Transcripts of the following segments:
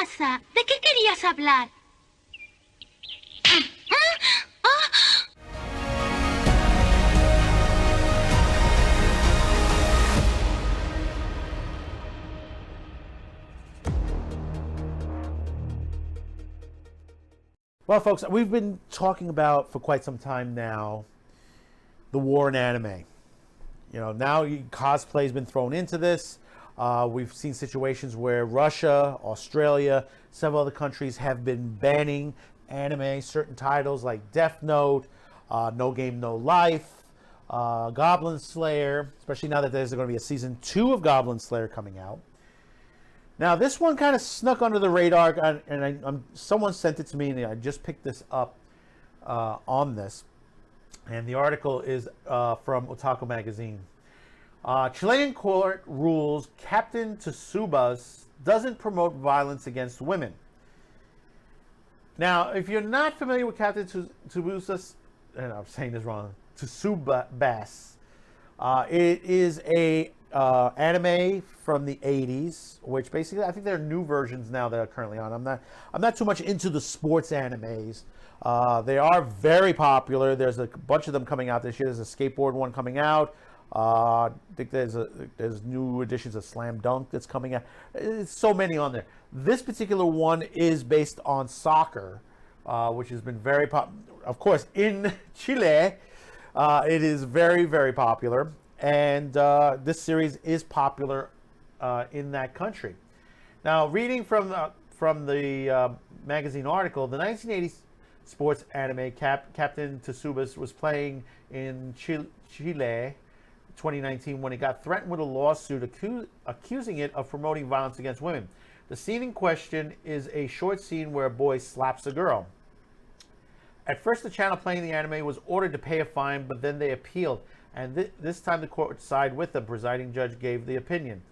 pasa? ¿De qué querías hablar? Well, folks, we've been talking about for quite some time now the war in anime. You know, now cosplay's been thrown into this. We've seen situations where Russia, Australia, several other countries have been banning anime, certain titles like Death Note, No Game, No Life, Goblin Slayer, especially now that there's going to be a season 2 of Goblin Slayer coming out. Now, this one kind of snuck under the radar, and someone sent it to me, and I just picked this up on this. And the article is from Otaku Magazine. Chilean court rules Captain Tsubasa doesn't promote violence against women. Now, if you're not familiar with Captain Tsubasa, and I'm saying this wrong, Tsubasa, it is a anime from the 80s, which basically I think there are new versions now that are currently on. I'm not too much into the sports animes. They are very popular. There's a bunch of them coming out this year. There's a skateboard one coming out. I think there's new editions of Slam Dunk that's coming out. It's so many on there. This particular one is based on soccer, which has been very popular. Of course, in Chile, it is very, very popular. And this series is popular in that country. Now, reading from the magazine article, the 1980s sports anime Captain Tsubasa was playing in Chile 2019 when it got threatened with a lawsuit accusing it of promoting violence against women. The scene in question is a short scene where a boy slaps a girl. At first, the channel playing the anime was ordered to pay a fine, but then they appealed. And this time the court sided with the presiding judge gave the opinion.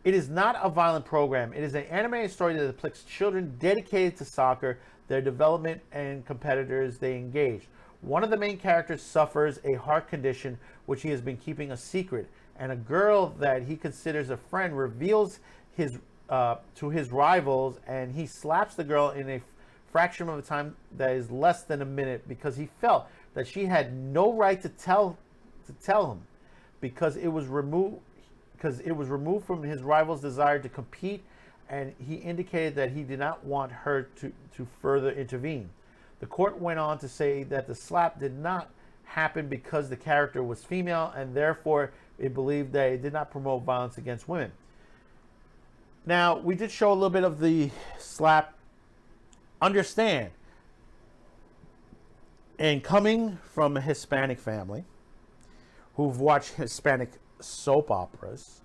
It is not a violent program. It is an animated story that depicts children dedicated to soccer, their development, and competitors they engage. One of the main characters suffers a heart condition which he has been keeping a secret, and a girl that he considers a friend reveals to his rivals, and he slaps the girl in a fraction of a time that is less than a minute because he felt that she had no right to tell him because it was removed from his rival's desire to compete, and he indicated that he did not want her to further intervene. The court went on to say that the slap did not happen because the character was female, and therefore it believed that it did not promote violence against women. Now, we did show a little bit of the slap. Understand, and coming from a Hispanic family who've watched Hispanic soap operas,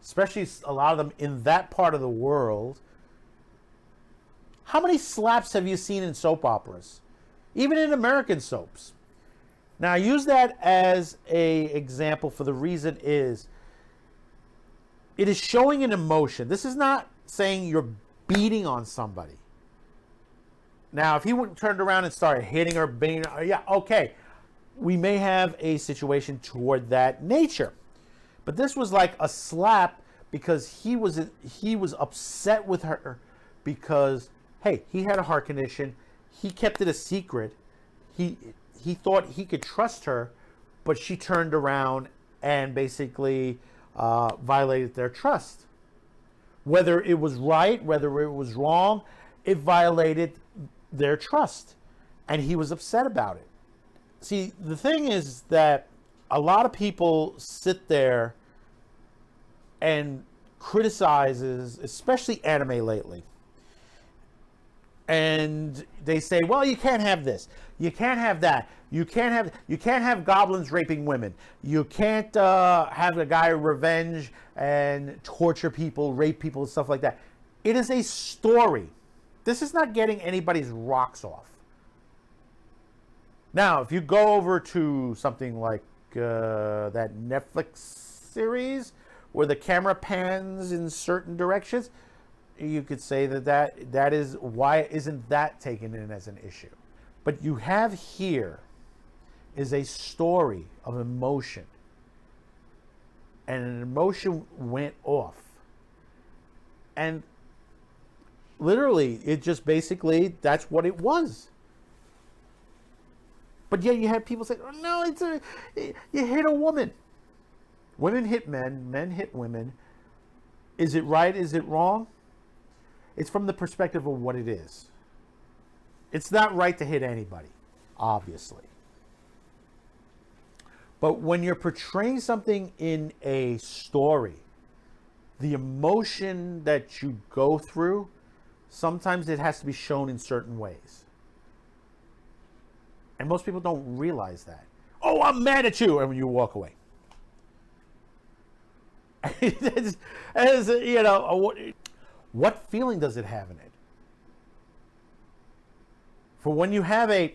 especially a lot of them in that part of the world, how many slaps have you seen in soap operas? Even in American soaps. Now, I use that as an example for the reason is it is showing an emotion. This is not saying you're beating on somebody. Now, if he turned around and started hitting her, beating her, yeah, okay. We may have a situation toward that nature. But this was like a slap because he was upset with her because, hey, he had a heart condition. He kept it a secret. He thought he could trust her, but she turned around and basically violated their trust. Whether it was right, whether it was wrong, it violated their trust. And he was upset about it. See, the thing is that a lot of people sit there and criticizes, especially anime lately. And they say, well, you can't have this. You can't have that. You can't have goblins raping women. You can't have a guy revenge and torture people, rape people, and stuff like that. It is a story. This is not getting anybody's rocks off. Now, if you go over to something like that Netflix series where the camera pans in certain directions, you could say that is why isn't that taken in as an issue? But you have here is a story of emotion. And an emotion went off. And literally, it just basically, that's what it was. But yet you have people say, oh, no, you hit a woman. Women hit men, men hit women. Is it right? Is it wrong? It's from the perspective of what it is. It's not right to hit anybody, obviously. But when you're portraying something in a story, the emotion that you go through, sometimes it has to be shown in certain ways. And most people don't realize that. Oh, I'm mad at you, and when you walk away. As you know, what feeling does it have in it? For when you have a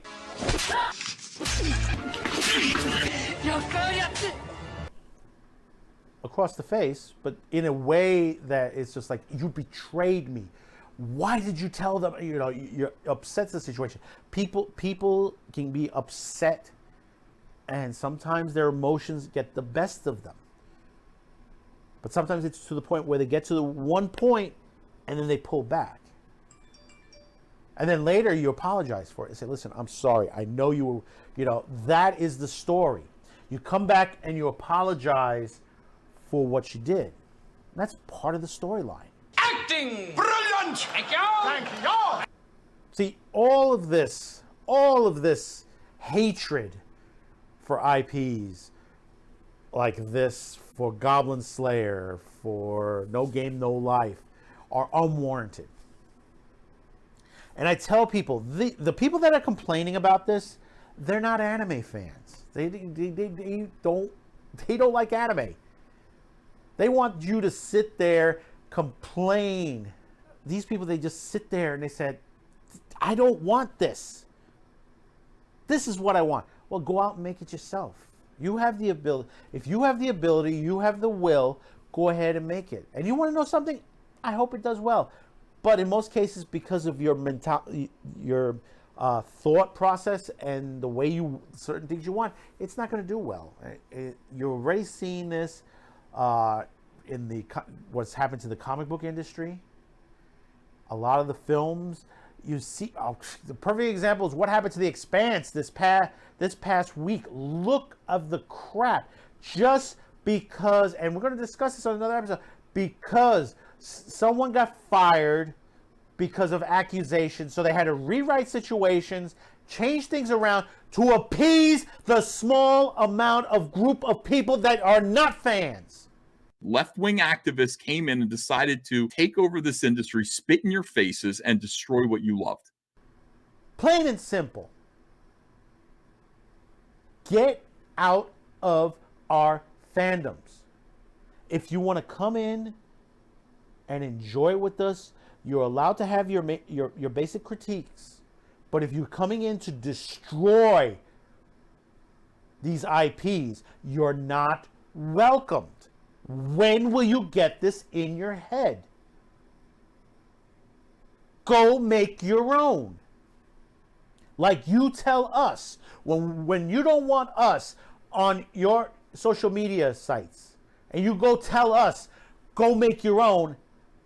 across the face, but in a way that it's just like, you betrayed me. Why did you tell them? You know, you're upset the situation. People can be upset, and sometimes their emotions get the best of them. But sometimes it's to the point where they get to the one point, and then they pull back. And then later you apologize for it and say, listen, I'm sorry. I know you were, that is the story. You come back and you apologize for what you did. And that's part of the storyline. Acting! Brilliant! Thank you! Thank you! See, all of this hatred for IPs like this, for Goblin Slayer, for No Game, No Life, are unwarranted. And I tell people, the people that are complaining about this, they're not anime fans. They don't like anime. They want you to sit there, complain. These people, they just sit there and they said, I don't want this. This is what I want. Well, go out and make it yourself. You have the ability. If you have the ability, you have the will, go ahead and make it. And you want to know something? I hope it does well. But in most cases, because of your thought process and the way certain things you want, it's not going to do well. You're already seeing this in what's happened to the comic book industry. A lot of the films you see. The perfect example is what happened to The Expanse this past week. Look of the crap. Just because, and we're going to discuss this on another episode, because someone got fired because of accusations, so they had to rewrite situations, change things around to appease the small amount of group of people that are not fans. Left-wing activists came in and decided to take over this industry, spit in your faces, and destroy what you loved. Plain and simple. Get out of our fandoms. If you want to come in and enjoy with us, you're allowed to have your basic critiques. But if you're coming in to destroy these IPs, you're not welcomed. When will you get this in your head? Go make your own. Like you tell us, when you don't want us on your social media sites, and you go tell us, go make your own,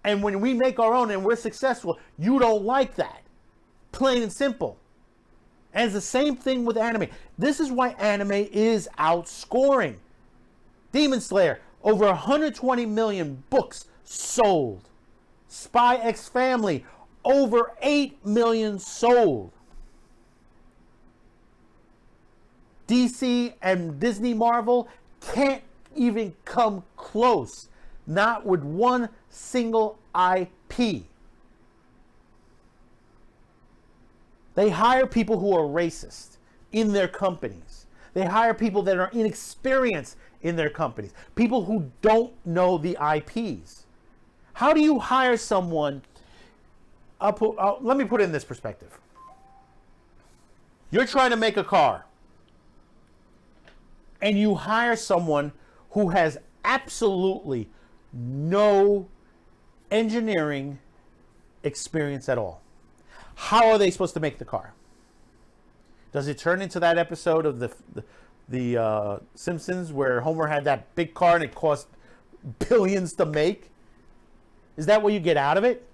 and when we make our own and we're successful, you don't like that. Plain and simple. And it's the same thing with anime. This is why anime is outscoring. Demon Slayer, over 120 million books sold. Spy X Family, over 8 million sold. DC and Disney Marvel can't even come close. Not with one single IP. They hire people who are racist in their companies. They hire people that are inexperienced in their companies. People who don't know the IPs. How do you hire someone? Let me put it in this perspective. You're trying to make a car, and you hire someone who has absolutely no engineering experience at all. How are they supposed to make the car? Does it turn into that episode of the Simpsons where Homer had that big car and it cost billions to make? Is that what you get out of it?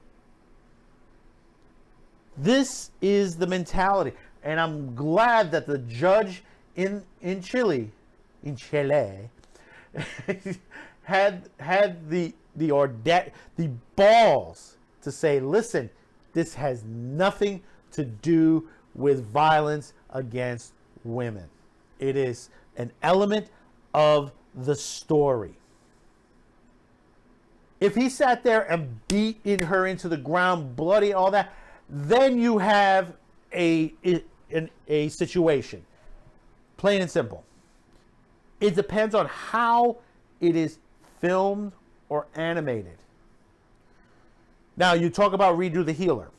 This is the mentality. And I'm glad that the judge in Chile had the balls to say, listen, this has nothing to do with violence against women. It is an element of the story. If he sat there and beat her into the ground, bloody, all that, then you have a situation. Plain and simple. It depends on how it is filmed or animated. Now, you talk about Redo the Healer.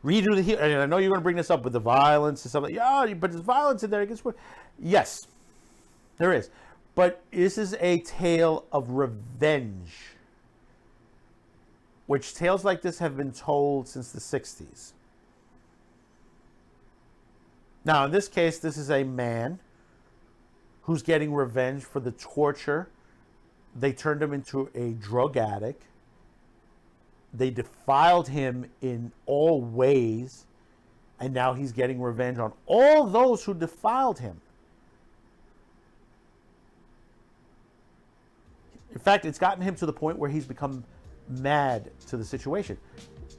Redo the Healer, and I know you're going to bring this up with the violence and stuff like, yeah, but there's violence in there against women. Yes, there is. But this is a tale of revenge, which tales like this have been told since the 60s. Now, in this case, this is a man who's getting revenge for the torture. They turned him into a drug addict. They defiled him in all ways, and now he's getting revenge on all those who defiled him. In fact, it's gotten him to the point where he's become mad to the situation.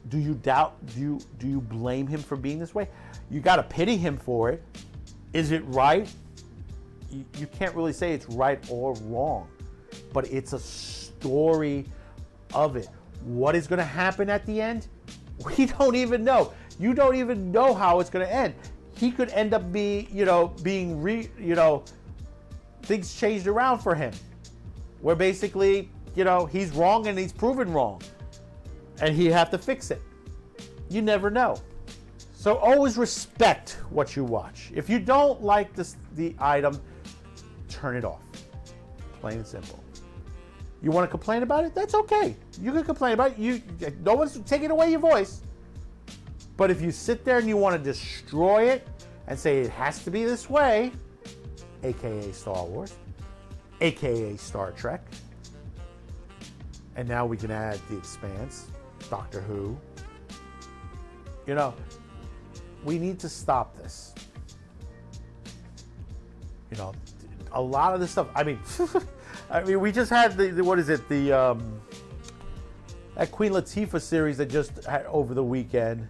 Do you doubt? Do you blame him for being this way? You got to pity him for it. Is it right? You can't really say it's right or wrong, but it's a story of it. What is going to happen at the end? We don't even know. You don't even know how it's going to end. He could end up things changed around for him, where basically, he's wrong and he's proven wrong, and he have to fix it. You never know. So always respect what you watch. If you don't like the item, turn it off. Plain and simple. You want to complain about it? That's okay. You can complain about it. No one's taking away your voice. But if you sit there and you want to destroy it and say it has to be this way, aka Star Wars, aka Star Trek, and now we can add The Expanse, Doctor Who. We need to stop this. A lot of this stuff. I mean, we just had that Queen Latifah series that just had over the weekend,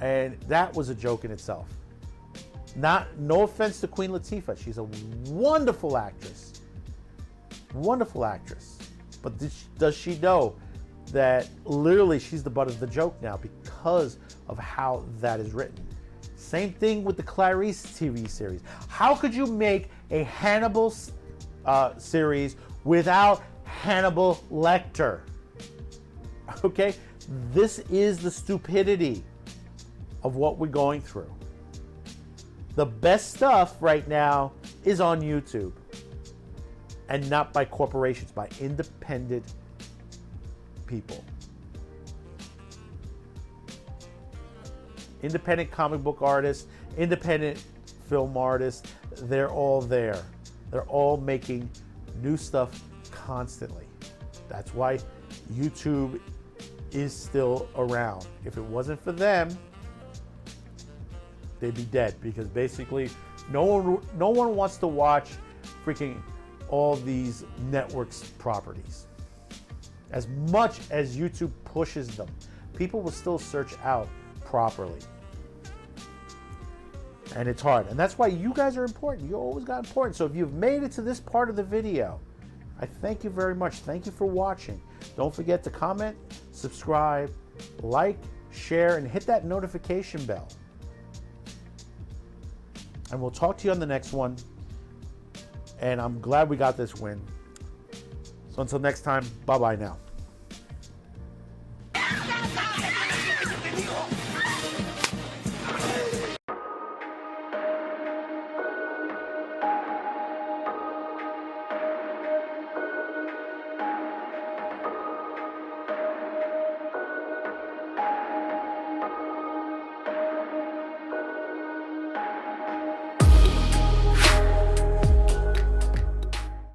and that was a joke in itself. No offense to Queen Latifah, she's a wonderful actress, but does she know that literally she's the butt of the joke now because of how that is written? Same thing with the Clarice TV series. How could you make a Hannibal series without Hannibal Lecter? Okay, this is the stupidity of what we're going through. The best stuff right now is on YouTube, and not by corporations, by independent people. Independent comic book artists, independent film artists, they're all there. They're all making new stuff constantly. That's why YouTube is still around. If it wasn't for them, they'd be dead, because basically no one wants to watch freaking all these networks properties. As much as YouTube pushes them, people will still search out properly. And it's hard. And that's why you guys are important. You always got important. So if you've made it to this part of the video, I thank you very much. Thank you for watching. Don't forget to comment, subscribe, like, share, and hit that notification bell. And we'll talk to you on the next one. And I'm glad we got this win. So until next time, bye-bye now.